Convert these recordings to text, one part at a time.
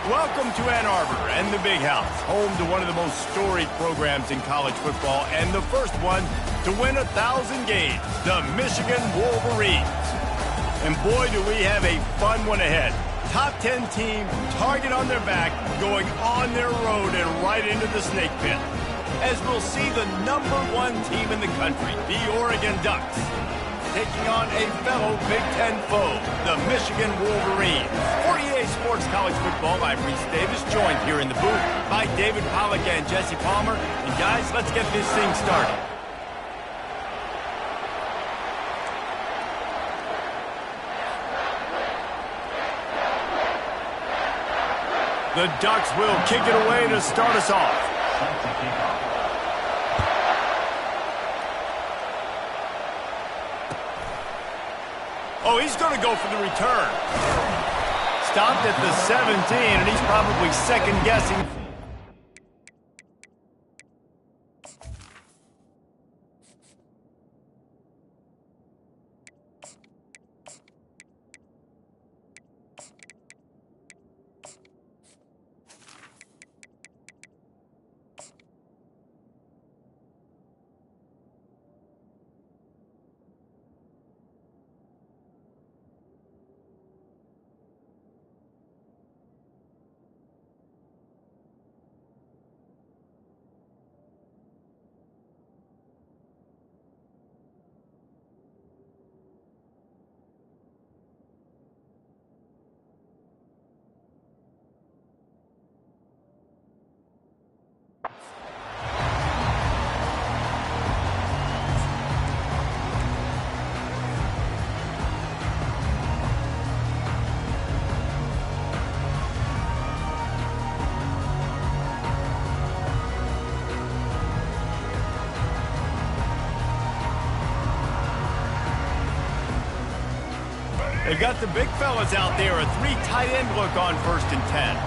Welcome to Ann Arbor and the Big House, home to one of the most storied programs in college football and the first one to win 1,000 games, the Michigan Wolverines. And boy, do we have a fun one ahead. Top 10 team, target on their back, going on their road and right into the snake pit. As we'll see the #1 team in the country, the Oregon Ducks, taking on a fellow Big Ten foe, the Michigan Wolverines. For EA Sports College Football, I'm Reese Davis, joined here in the booth by David Pollack and Jesse Palmer. And guys, let's get this thing started. The Ducks will kick it away to start us off. Oh, he's going to go for the return. Stopped at the 17, and he's probably second-guessing. They've got the big fellas out there, a 3 tight end look on 1st and 10.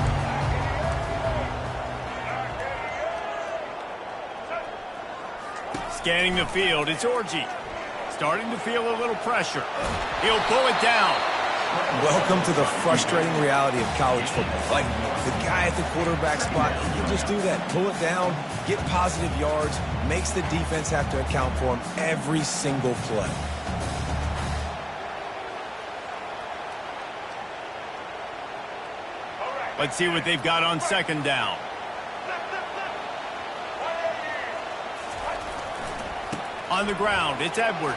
Scanning the field, it's Orji. Starting to feel a little pressure. He'll pull it down. Welcome to the frustrating reality of college football. Like, the guy at the quarterback spot, he can just do that. Pull it down, get positive yards, makes the defense have to account for him every single play. Let's see what they've got on 2nd down. On the ground, it's Edwards.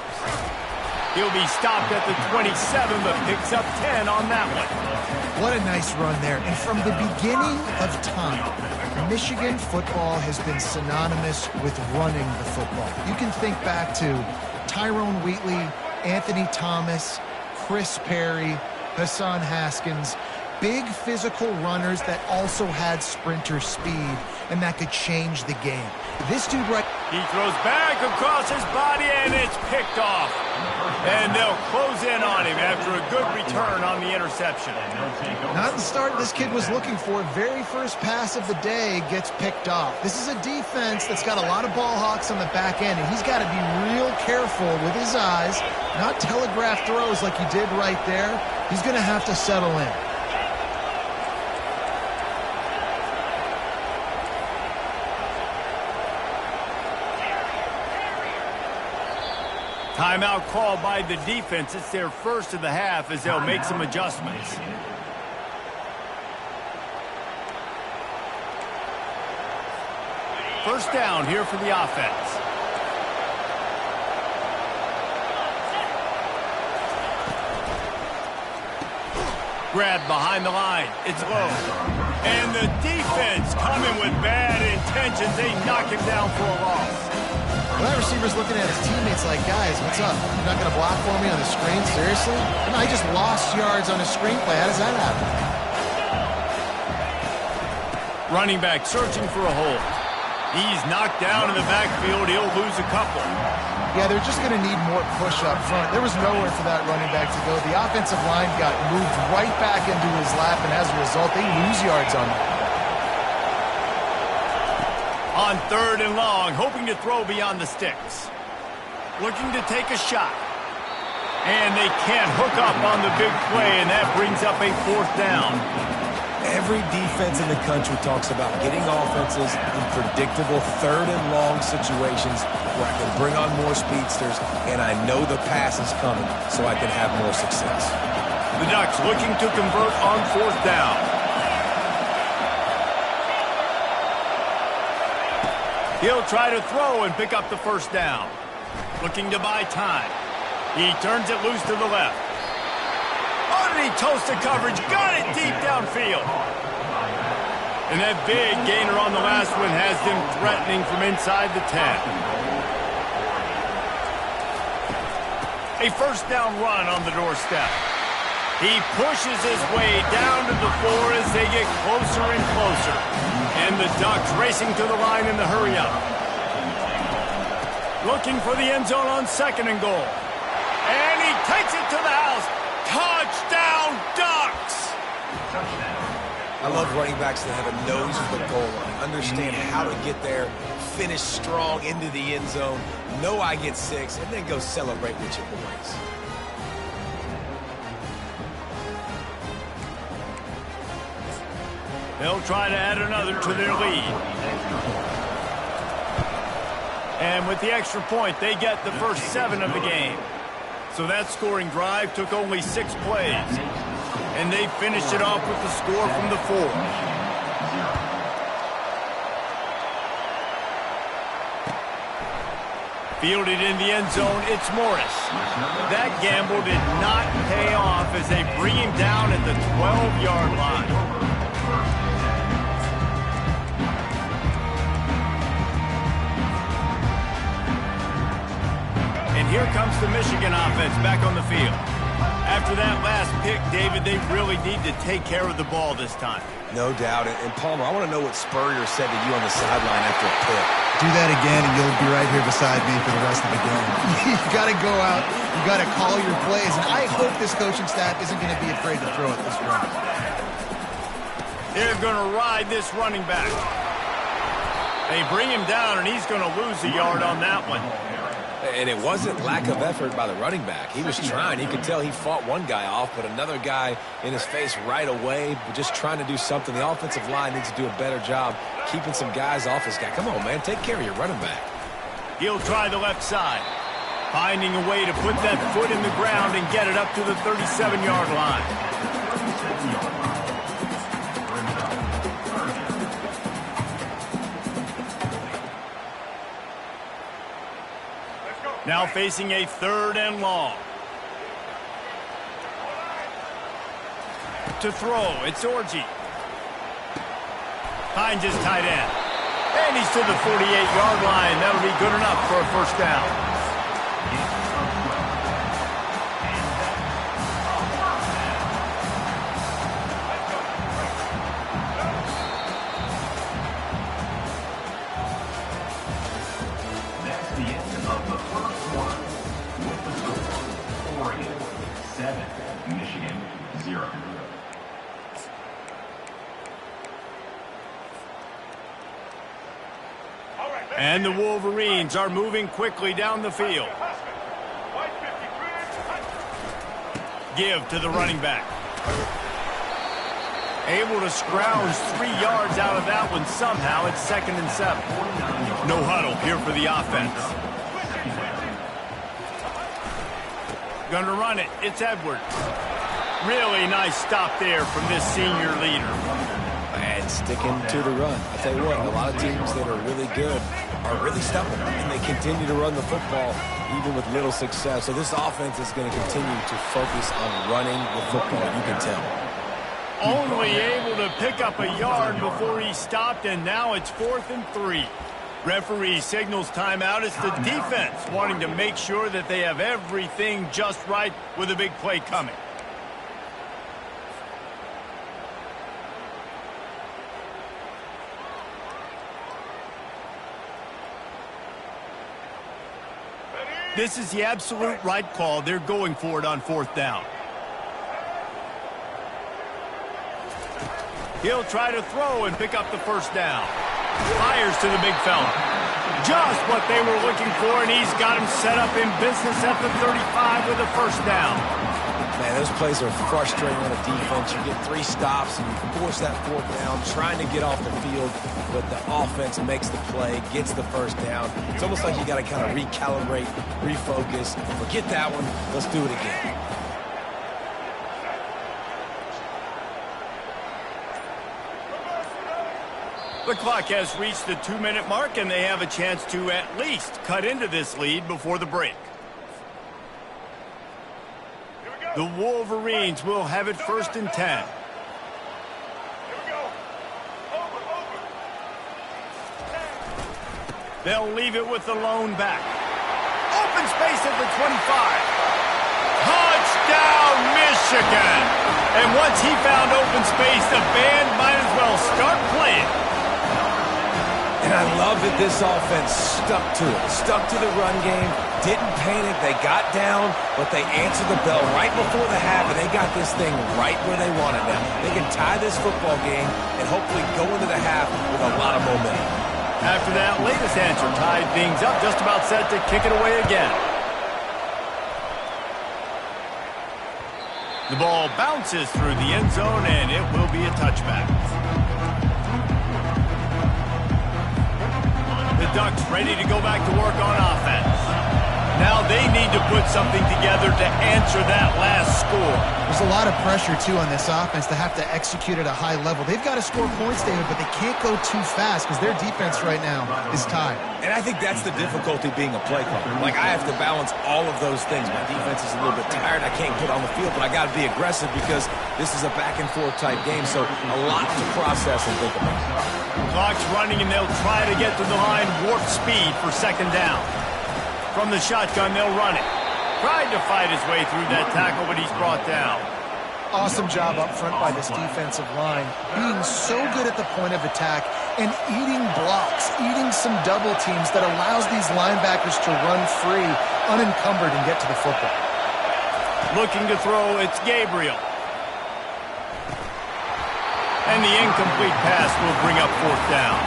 He'll be stopped at the 27, but picks up 10 on that one. What a nice run there. And from the beginning of time, Michigan football has been synonymous with running the football. You can think back to Tyrone Wheatley, Anthony Thomas, Chris Perry, Hassan Haskins. Big physical runners that also had sprinter speed and that could change the game. This dude right... He throws back across his body and it's picked off. And they'll close in on him after a good return on the interception. Not the start this kid was looking for. Very first pass of the day gets picked off. This is a defense that's got a lot of ball hawks on the back end, and he's got to be real careful with his eyes, not telegraph throws like he did right there. He's going to have to settle in. Timeout called by the defense. It's their first of the half as they'll make some adjustments. First down here for the offense. Grabbed behind the line. It's low. And the defense coming with bad intentions. They knock him down for a loss. Well, that receiver's looking at his teammates like, guys, what's up? You're not going to block for me on the screen? Seriously? And I just lost yards on a screenplay. How does that happen? Running back searching for a hole. He's knocked down in the backfield. He'll lose a couple. Yeah, they're just going to need more push up front. There was nowhere for that running back to go. The offensive line got moved right back into his lap, and as a result, they lose yards on that. On 3rd and long, hoping to throw beyond the sticks. Looking to take a shot. And they can't hook up on the big play, and that brings up a 4th down. Every defense in the country talks about getting offenses in predictable third and long situations where I can bring on more speedsters and I know the pass is coming so I can have more success. The Ducks looking to convert on 4th down. He'll try to throw and pick up the 1st down. Looking to buy time. He turns it loose to the left. Underneath toasted coverage. Got it deep downfield. And that big gainer on the last one has them threatening from inside the 10. A 1st down run on the doorstep. He pushes his way down to the 4 as they get closer and closer. And the Ducks racing to the line in the hurry-up. Looking for the end zone on 2nd and goal. And he takes it to the house. Touchdown, Ducks! I love running backs that have a nose for the goal line, understand how to get there, finish strong into the end zone, know I get 6, and then go celebrate with your boys. They'll try to add another to their lead. And with the extra point, they get the first 7 of the game. So that scoring drive took only 6 plays. And they finished it off with the score from the 4. Fielded in the end zone, it's Morris. That gamble did not pay off as they bring him down at the 12-yard line. And here comes the Michigan offense back on the field. After that last pick, David, they really need to take care of the ball this time. No doubt. And Palmer, I want to know what Spurrier said to you on the sideline after a pick. Do that again, and you'll be right here beside me for the rest of the game. You got to go out. You got to call your plays. And I hope this coaching staff isn't going to be afraid to throw it this run. They're going to ride this running back. They bring him down, and he's going to lose a yard on that one. And it wasn't lack of effort by the running back. He was trying. You could tell he fought one guy off, but another guy in his face right away, just trying to do something. The offensive line needs to do a better job keeping some guys off his guy. Come on, man. Take care of your running back. He'll try the left side, finding a way to put that foot in the ground and get it up to the 37-yard line. Now facing a 3rd and long. To throw, it's Orji. Finds his tight end. And he's to the 48-yard line. That'll be good enough for a 1st down. And the Wolverines are moving quickly down the field. Give to the running back. Able to scrounge 3 yards out of that one somehow. It's 2nd and 7. No huddle here for the offense. Gonna run it. It's Edwards. Really nice stop there from this senior leader. And sticking to the run. I'll tell you what, a lot of teams that are really good are really stubborn, and they continue to run the football even with little success. So this offense is going to continue to focus on running the football, you can tell. Only able to pick up a yard before he stopped, and now it's 4th and 3. Referee signals timeout. It's the defense wanting to make sure that they have everything just right with a big play coming. This is the absolute right call. They're going for it on 4th down. He'll try to throw and pick up the 1st down. Fires to the big fella. Just what they were looking for, and he's got him set up in business at the 35 with a 1st down. Man, those plays are frustrating on a defense. You get 3 stops and you force that 4th down, trying to get off the field, but the offense makes the play, gets the 1st down. It's almost like you got to kind of recalibrate, refocus. Forget that one. Let's do it again. The clock has reached the 2-minute mark, and they have a chance to at least cut into this lead before the break. The Wolverines will have it 1st and 10. They'll leave it with the lone back. Open space at the 25. Touchdown, Michigan! And once he found open space, the band might as well start playing. And I love that this offense stuck to it, stuck to the run game, didn't panic. They got down, but they answered the bell right before the half, and they got this thing right where they want it now. They can tie this football game and hopefully go into the half with a lot of momentum. After that latest answer tied things up, just about set to kick it away again. The ball bounces through the end zone, and it will be a touchback. The Ducks ready to go back to work on offense. Now they need to put something together to answer that last score. There's a lot of pressure, too, on this offense to have to execute at a high level. They've got to score points, David, but they can't go too fast because their defense right now is tied. And I think that's the difficulty being a play caller. Like, I have to balance all of those things. My defense is a little bit tired. I can't put on the field, but I got to be aggressive because this is a back-and-forth type game, so a lot to process and think about. Clock's running, and they'll try to get to the line warp speed for 2nd down. From the shotgun, they'll run it. Tried to fight his way through that tackle, but he's brought down. Awesome job up front by this defensive line, being so good at the point of attack and eating blocks, eating some double teams that allows these linebackers to run free, unencumbered, and get to the football. Looking to throw, it's Gabriel. And the incomplete pass will bring up 4th down.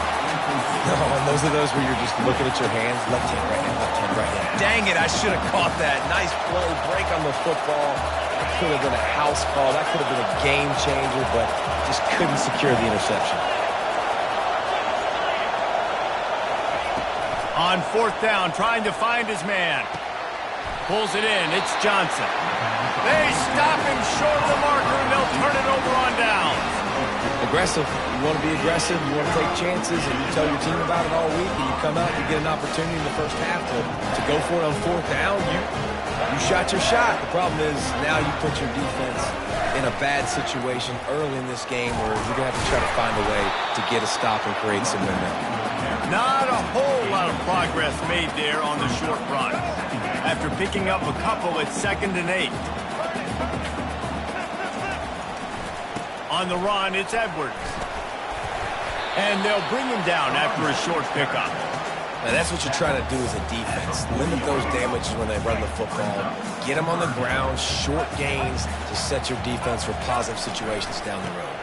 And those are those where you're just looking at your hands, left hand, right hand, left hand, right hand. Dang it, I should have caught that. Nice play, break on the football. That could have been a house call. That could have been a game changer, but just couldn't secure the interception. On 4th down, trying to find his man. Pulls it in, it's Johnson. They stop him short of the marker, and they'll turn it over on downs. Aggressive. You want to be aggressive. You want to take chances, and you tell your team about it all week, and you come out and you get an opportunity in the first half to go for it on 4th down. You shot your shot. The problem is now you put your defense in a bad situation early in this game where you're going to have to try to find a way to get a stop and create some momentum. Not a whole lot of progress made there on the short run. After picking up a couple, it's 2nd and 8. On the run, it's Edwards. And they'll bring him down after a short pickup. Now that's what you're trying to do as a defense. Limit those damages when they run the football. Get them on the ground, short gains to set your defense for positive situations down the road.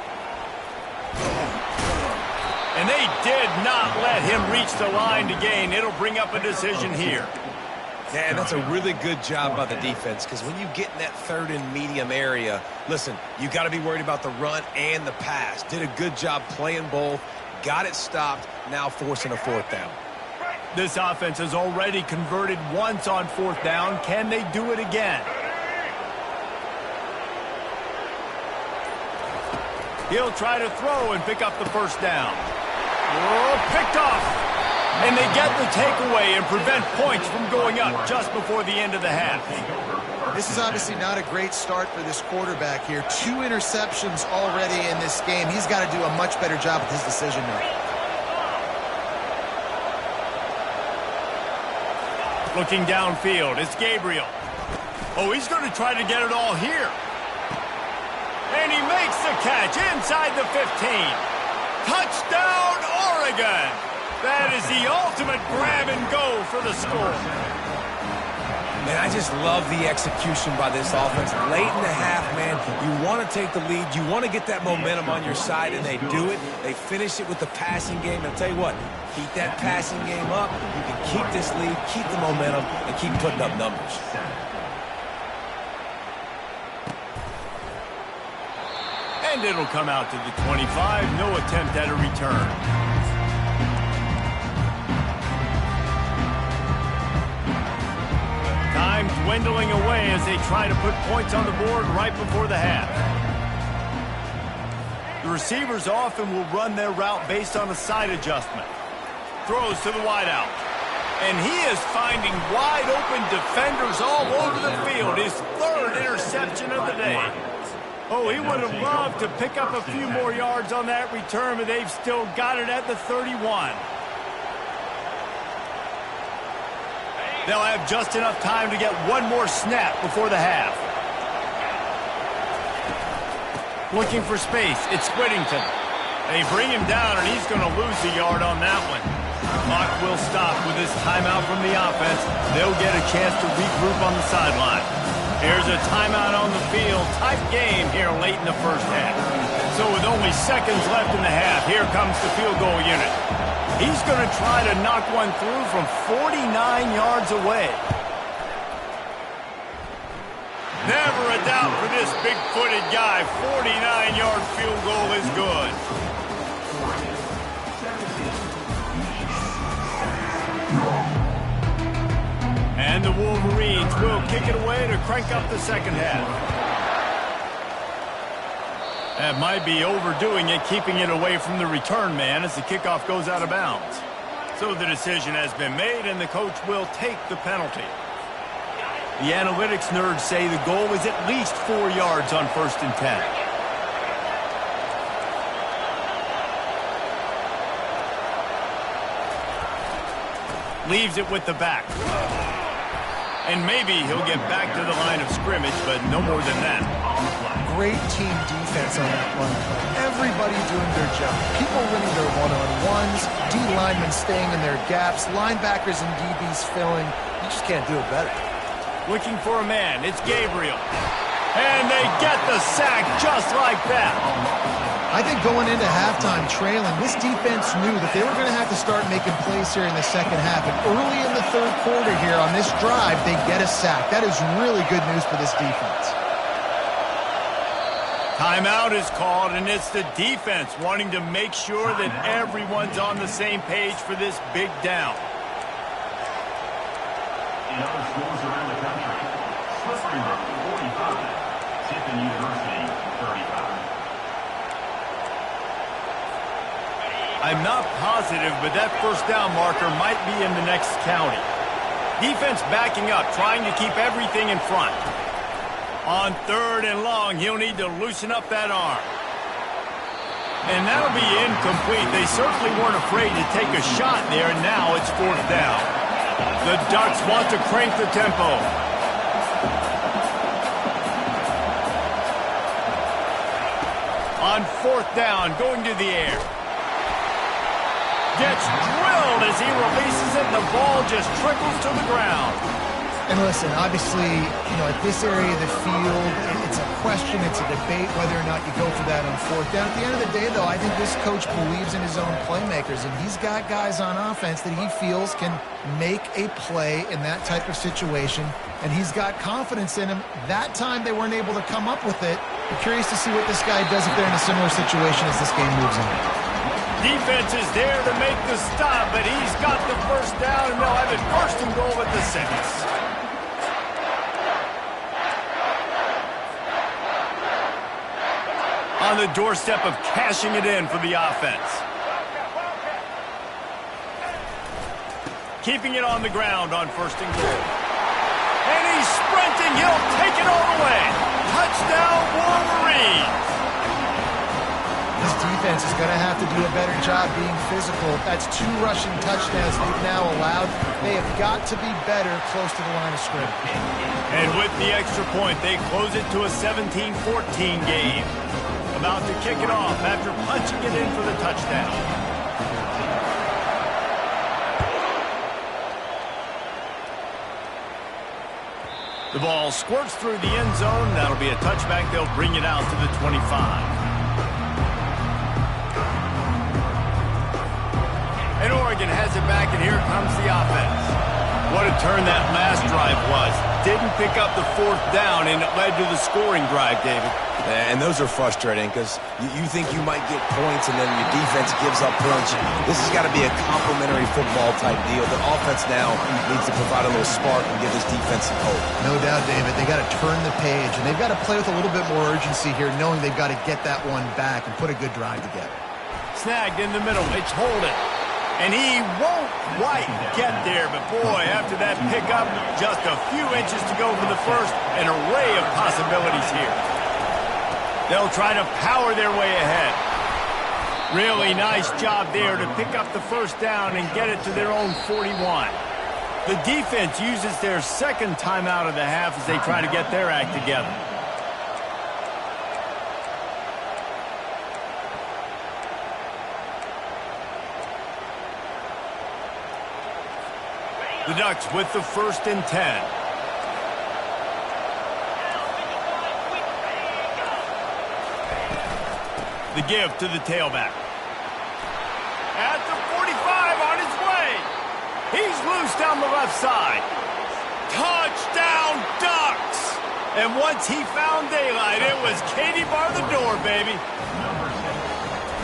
And they did not let him reach the line to gain. It'll bring up a decision here. Yeah, and that's a really good job by the defense because when you get in that 3rd and medium area, listen, you got to be worried about the run and the pass. Did a good job playing both, got it stopped, now forcing a 4th down. This offense has already converted once on 4th down. Can they do it again? He'll try to throw and pick up the 1st down. Oh, picked off. And they get the takeaway and prevent points from going up just before the end of the half. This is obviously not a great start for this quarterback here. 2 interceptions already in this game. He's got to do a much better job with his decision making. Looking downfield, it's Gabriel. Oh, he's going to try to get it all here. And he makes the catch inside the 15. Touchdown, Oregon! That is the ultimate grab and go for the score. Man, I just love the execution by this offense. Late in the half, man, you want to take the lead. You want to get that momentum on your side, and they do it. They finish it with the passing game. And I'll tell you what, keep that passing game up. You can keep this lead, keep the momentum, and keep putting up numbers. And it'll come out to the 25. No attempt at a return. Time dwindling away as they try to put points on the board right before the half. The receivers often will run their route based on a side adjustment. Throws to the wideout. And he is finding wide open defenders all over the field. His third interception of the day. Oh, he would have loved to pick up a few more yards on that return, but they've still got it at the 31. They'll have just enough time to get one more snap before the half. Looking for space. It's Whittington. They bring him down, and he's going to lose a yard on that one. Clock will stop with this timeout from the offense. They'll get a chance to regroup on the sideline. Here's a timeout on the field. Tight game here late in the first half. So with only seconds left in the half, here comes the field goal unit. He's going to try to knock one through from 49 yards away. Never a doubt for this big-footed guy. 49-yard field goal is good. And the Wolverines will kick it away to crank up the second half. That might be overdoing it, keeping it away from the return man as the kickoff goes out of bounds. So the decision has been made, and the coach will take the penalty. The analytics nerds say the goal is at least 4 yards on 1st and 10. Leaves it with the back. And maybe he'll get back to the line of scrimmage, but no more than that. Great team defense on that run play. Everybody doing their job. People winning their one-on-ones, D linemen staying in their gaps, linebackers and DBs filling. You just can't do it better. Looking for a man. It's Gabriel. And they get the sack just like that. I think going into halftime trailing, this defense knew that they were going to have to start making plays here in the second half. And early in the third quarter here on this drive, they get a sack. That is really good news for this defense. Timeout is called, and it's the defense wanting to make sure that everyone's on the same page for this big down. In other schools around the country, Slippery Brook 45, Tiffin University 35. I'm not positive, but that first down marker might be in the next county. Defense backing up, trying to keep everything in front. On 3rd and long, he'll need to loosen up that arm. And that'll be incomplete. They certainly weren't afraid to take a shot there, and now it's 4th down. The Ducks want to crank the tempo. On 4th down, going to the air. Gets drilled as he releases it, and the ball just trickles to the ground. And listen, obviously, at this area of the field, it's a question, it's a debate whether or not you go for that on 4th down. At the end of the day, though, I think this coach believes in his own playmakers, and he's got guys on offense that he feels can make a play in that type of situation, and he's got confidence in him. That time, they weren't able to come up with it. I'm curious to see what this guy does if they're in a similar situation as this game moves on. Defense is there to make the stop, but he's got the first down, and they'll have it 1st and goal at the 6. On the doorstep of cashing it in for the offense. Keeping it on the ground on 1st and goal. And he's sprinting. He'll take it all the way. Touchdown, Wolverines. This defense is going to have to do a better job being physical. That's 2 rushing touchdowns they've now allowed. They have got to be better close to the line of scrimmage. And with the extra point, they close it to a 17-14 game. About to kick it off after punching it in for the touchdown. The ball squirts through the end zone. That'll be a touchback. They'll bring it out to the 25. And Oregon has it back, and here comes the offense. What a turn that last drive was. Didn't pick up the fourth down, and it led to the scoring drive, David. And those are frustrating because you think you might get points and then your defense gives up points. This has got to be a complementary football type deal. The offense now needs to provide a little spark and give this defense some hope. No doubt, David. They got to turn the page, and they've got to play with a little bit more urgency here, knowing they've got to get that one back and put a good drive together. Snagged in the middle. It's Holden. And he won't quite get there, but boy, after that pickup, just a few inches to go for the first, an array of possibilities here. They'll try to power their way ahead. Really nice job there to pick up the first down and get it to their own 41. The defense uses their second timeout of the half as they try to get their act together. The Ducks with the 1st and 10. The give to the tailback. At the 45 on his way. He's loose down the left side. Touchdown, Ducks! And once he found daylight, it was Katie bar the door, baby.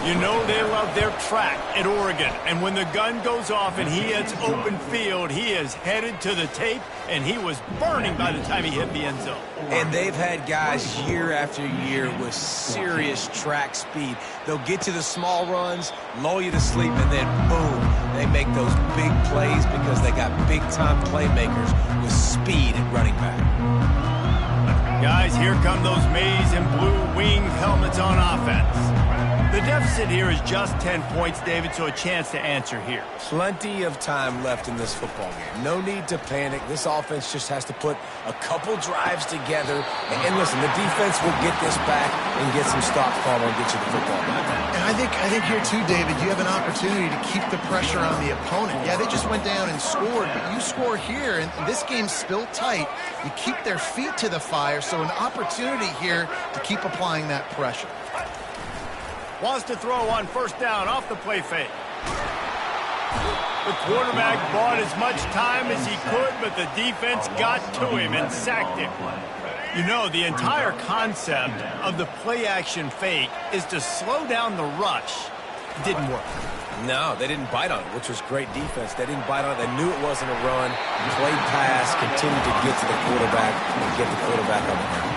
You know they love their track at Oregon. And when the gun goes off and he hits open field, he is headed to the tape, and he was burning by the time he hit the end zone. And they've had guys year after year with serious track speed. They'll get to the small runs, lull you to sleep, and then boom, they make those big plays because they got big-time playmakers with speed at running back. Guys, here come those maize and blue wing helmets on offense. The deficit here is just 10 points, David, so a chance to answer here. Plenty of time left in this football game. No need to panic. This offense just has to put a couple drives together. And listen, the defense will get this back and get some stops, Palmer, and get you the football back. And I think here too, David, you have an opportunity to keep the pressure on the opponent. Yeah, they just went down and scored, but you score here, and this game's still tight. You keep their feet to the fire, so an opportunity here to keep applying that pressure. Wants to throw on 1st down off the play fake. The quarterback bought as much time as he could, but the defense got to him and sacked him. You know, the entire concept of the play-action fake is to slow down the rush. It didn't work. No, they didn't bite on it, which was great defense. They didn't bite on it. They knew it wasn't a run. Played pass, continued to get to the quarterback and get the quarterback on the ground.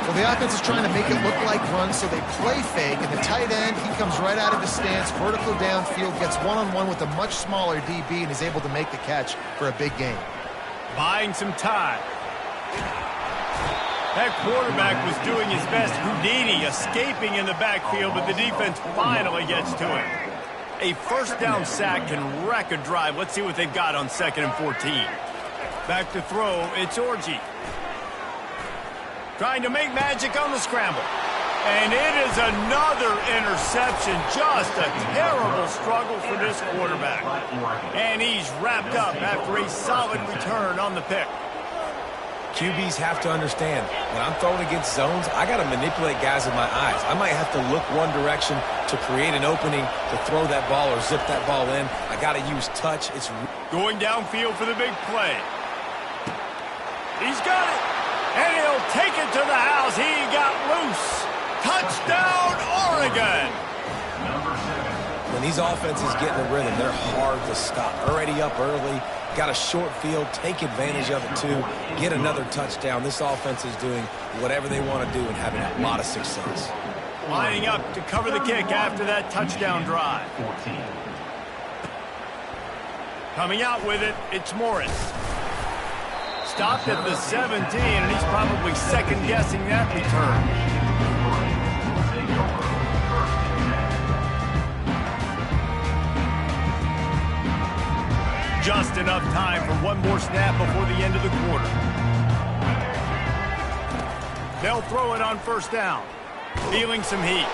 Well, the offense is trying to make it look like runs, so they play fake, and the tight end, he comes right out of his stance, vertical downfield, gets one-on-one with a much smaller DB, and is able to make the catch for a big gain. Buying some time. That quarterback was doing his best Houdini, escaping in the backfield, but the defense finally gets to him. A 1st down sack can wreck a drive. Let's see what they've got on 2nd and 14. Back to throw, it's Orji. Trying to make magic on the scramble. And it is another interception. Just a terrible struggle for this quarterback. And he's wrapped up after a solid return on the pick. QBs have to understand, when I'm throwing against zones, I got to manipulate guys with my eyes. I might have to look one direction to create an opening to throw that ball or zip that ball in. I got to use touch. It's going downfield for the big play. He's got it. And he'll take it to the house. He got loose. Touchdown, Oregon. When these offenses get in the rhythm, they're hard to stop. Already up early, got a short field, take advantage of it too, get another touchdown. This offense is doing whatever they want to do and having a lot of success. Lining up to cover the kick after that touchdown drive. Coming out with it, it's Morris. Stopped at the 17, and he's probably second-guessing that return. Just enough time for one more snap before the end of the quarter. They'll throw it on 1st down. Feeling some heat.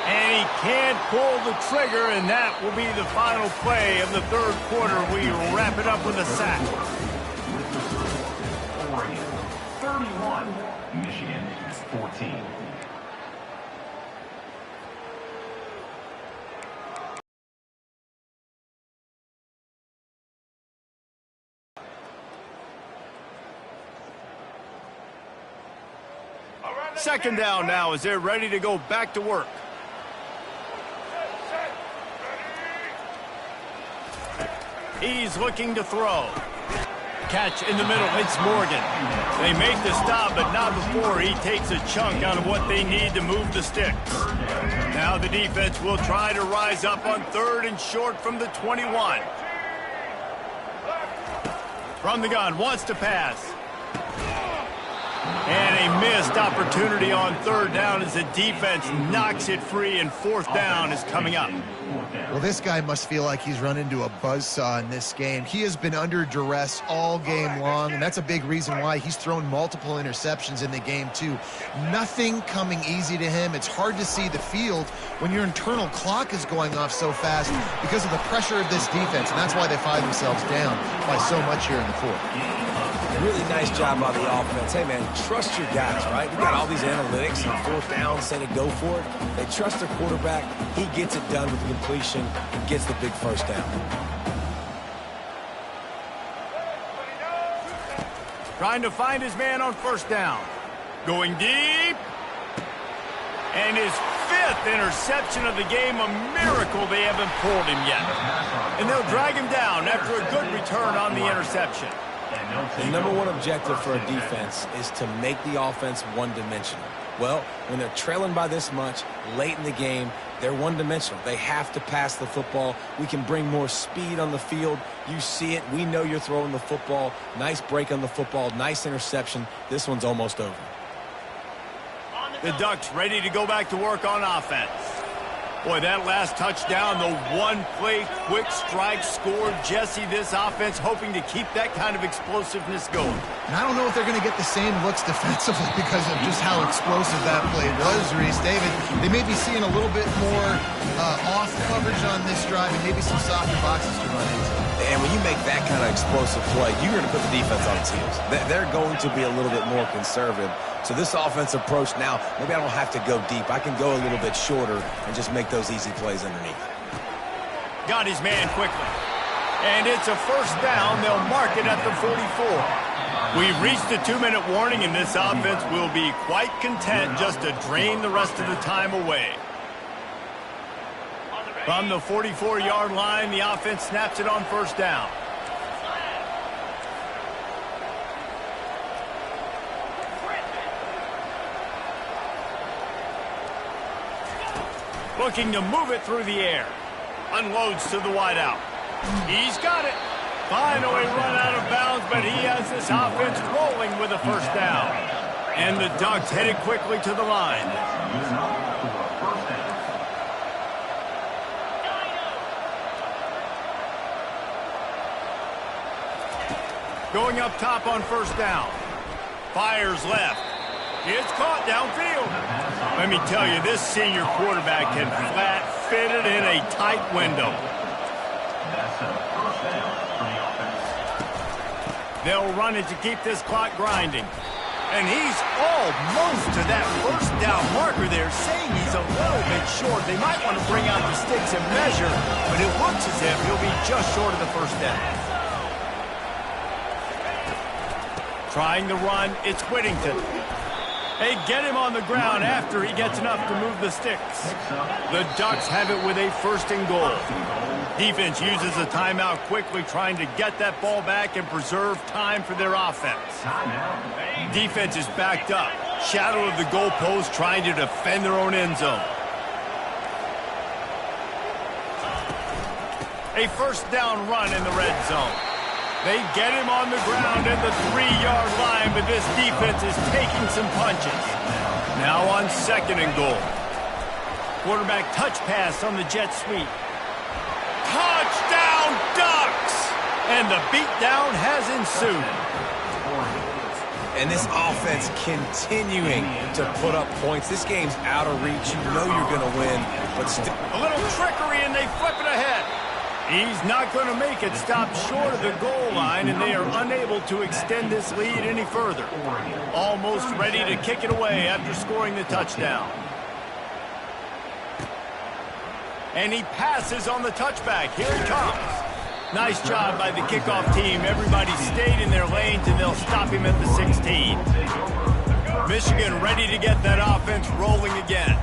And he can't pull the trigger, and that will be the final play of the 3rd quarter. We wrap it up with a sack. Oregon 31, Michigan 14. Second down now as they're ready to go back to work. He's looking to throw. Catch in the middle. It's Morgan. They make the stop, but not before he takes a chunk out of what they need to move the sticks. Now the defense will try to rise up on 3rd and short from the 21. From the gun, wants to pass. And a missed opportunity on 3rd down as the defense knocks it free, and 4th down is coming up. Well, this guy must feel like he's run into a buzzsaw in this game. He has been under duress all game long, and that's a big reason why he's thrown multiple interceptions in the game, too. Nothing coming easy to him. It's hard to see the field when your internal clock is going off so fast because of the pressure of this defense, and that's why they find themselves down by so much here in the 4th. Really nice job by the offense. Hey, man, trust your guys, right? We got all these analytics and 4th down, say to go for it. They trust their quarterback. He gets it done with the completion and gets the big 1st down. Trying to find his man on 1st down. Going deep. And his 5th interception of the game, a miracle they haven't pulled him yet. And they'll drag him down after a good return on the interception. The #1 objective for a defense is to make the offense one-dimensional. Well, when they're trailing by this much late in the game, they're one-dimensional. They have to pass the football. We can bring more speed on the field. You see it. We know you're throwing the football. Nice break on the football. Nice interception. This one's almost over. The Ducks ready to go back to work on offense. Boy, that last touchdown, the one-play quick strike scored. Jesse, this offense hoping to keep that kind of explosiveness going. And I don't know if they're going to get the same looks defensively because of just how explosive that play was, Reese. David, they may be seeing a little bit more off coverage on this drive and maybe some softer boxes to run into. And when you make that kind of explosive play, you're going to put the defense on its heels. They're going to be a little bit more conservative. So this offense approach now, maybe I don't have to go deep. I can go a little bit shorter and just make those easy plays underneath. Got his man quickly. And it's a 1st down. They'll mark it at the 44. We've reached the 2-minute warning, and this offense will be quite content just to drain the rest of the time away. From the 44-yard line, the offense snaps it on 1st down. Looking to move it through the air. Unloads to the wideout. He's got it. Finally run out of bounds, but he has this offense rolling with a 1st down. And the Ducks headed quickly to the line. Going up top on 1st down. Fires left. It's caught downfield. Let me tell you, this senior quarterback can flat fit it in a tight window. They'll run it to keep this clock grinding. And he's almost to that 1st down marker there, saying he's a little bit short. They might want to bring out the sticks and measure, but it looks as if he'll be just short of the 1st down. Trying to run, it's Whittington. They get him on the ground after he gets enough to move the sticks. The Ducks have it with a 1st and goal. Defense uses a timeout quickly, trying to get that ball back and preserve time for their offense. Defense is backed up. Shadow of the goalpost, trying to defend their own end zone. A 1st down run in the red zone. They get him on the ground at the 3-yard line, but this defense is taking some punches. Now on 2nd and goal. Quarterback touch pass on the jet sweep. Touchdown, Ducks! And the beatdown has ensued. And this offense continuing to put up points. This game's out of reach. You know you're going to win, but still. A little trickery, and they flip it ahead. He's not going to make it. Stop short of the goal line, and they are unable to extend this lead any further. Almost ready to kick it away after scoring the touchdown. And he passes on the touchback. Here he comes. Nice job by the kickoff team. Everybody stayed in their lanes, and they'll stop him at the 16. Michigan ready to get that offense rolling again.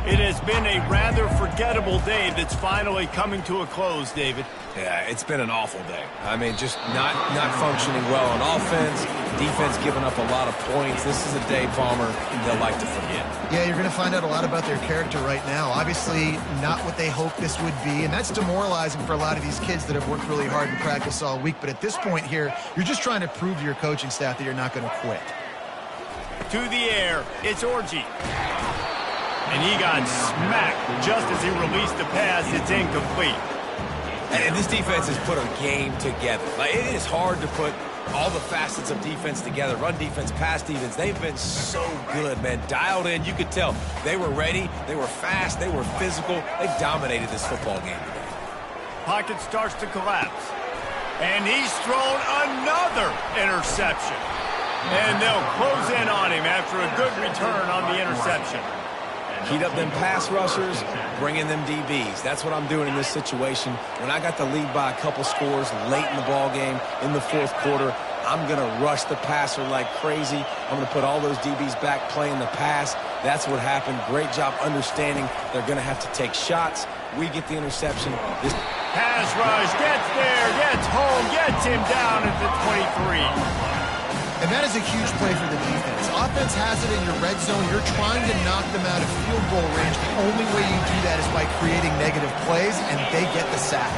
It has been a rather forgettable day that's finally coming to a close, David. Yeah, it's been an awful day. I mean, just not functioning well on offense, defense giving up a lot of points. This is a day, Palmer, they'll like to forget. Yeah, you're going to find out a lot about their character right now. Obviously, not what they hoped this would be, and that's demoralizing for a lot of these kids that have worked really hard in practice all week. But at this point here, you're just trying to prove to your coaching staff that you're not going to quit. To the air, it's Orji. And he got smacked just as he released the pass. It's incomplete. And this defense has put a game together. Like, it is hard to put all the facets of defense together. Run defense, pass defense. They've been so good, man. Dialed in. You could tell they were ready. They were fast. They were physical. They dominated this football game today. Pocket starts to collapse. And he's thrown another interception. And they'll close in on him after a good return on the interception. Heat up them pass rushers, bring in them DBs. That's what I'm doing in this situation. When I got the lead by a couple scores late in the ball game, in the fourth quarter, I'm going to rush the passer like crazy. I'm going to put all those DBs back playing the pass. That's what happened. Great job understanding they're going to have to take shots. We get the interception. This pass rush gets there, gets home, gets him down at the 23. And that is a huge play for the defense. Offense has it in your red zone. You're trying to knock them out of field goal range. The only way you do that is by creating negative plays, and they get the sack.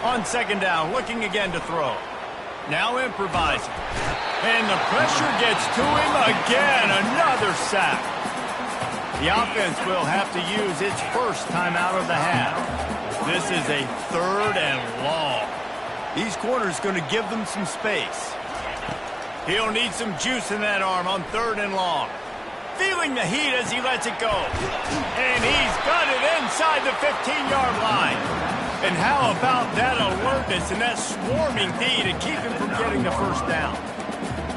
On second down, looking again to throw. Now improvising. And the pressure gets to him again. Another sack. The offense will have to use its first timeout of the half. This is a 3rd and long. These corners going to give them some space. He'll need some juice in that arm on 3rd and long. Feeling the heat as he lets it go. And he's got it inside the 15-yard line. And how about that alertness and that swarming D to keep him from getting the first down?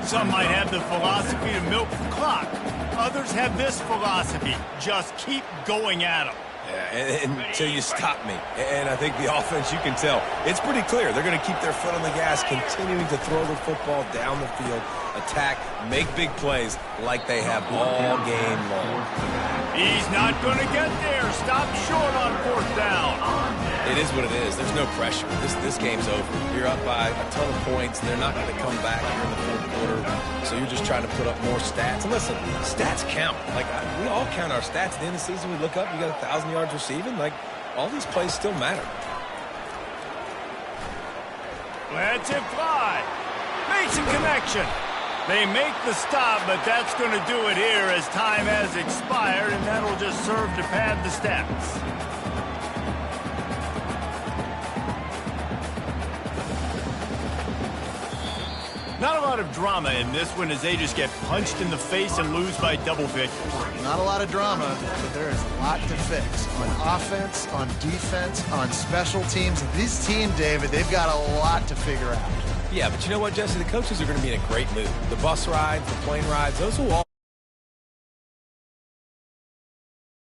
Some might have the philosophy to milk the clock. Others have this philosophy. Just keep going at them. Yeah, until you stop me. And I think the offense, you can tell, it's pretty clear. They're going to keep their foot on the gas, continuing to throw the football down the field, attack, make big plays like they have all game long. He's not going to get there. Stop short on 4th down. It is what it is. There's no pressure. This game's over. You're up by a ton of points. They're not going to come back here in the fourth quarter. So you're just trying to put up more stats. And listen, stats count. Like, we all count our stats. At the end of the season, we look up, you got 1,000 yards receiving. Like, all these plays still matter. Lets it fly. Makes a connection. They make the stop, but that's going to do it here as time has expired, and that'll just serve to pad the stats. Not a lot of drama in this one as they just get punched in the face and lose by double figures. Not a lot of drama, but there is a lot to fix on offense, on defense, on special teams. This team, David, they've got a lot to figure out. Yeah, but you know what, Jesse? The coaches are going to be in a great mood. The bus rides, the plane rides, those will all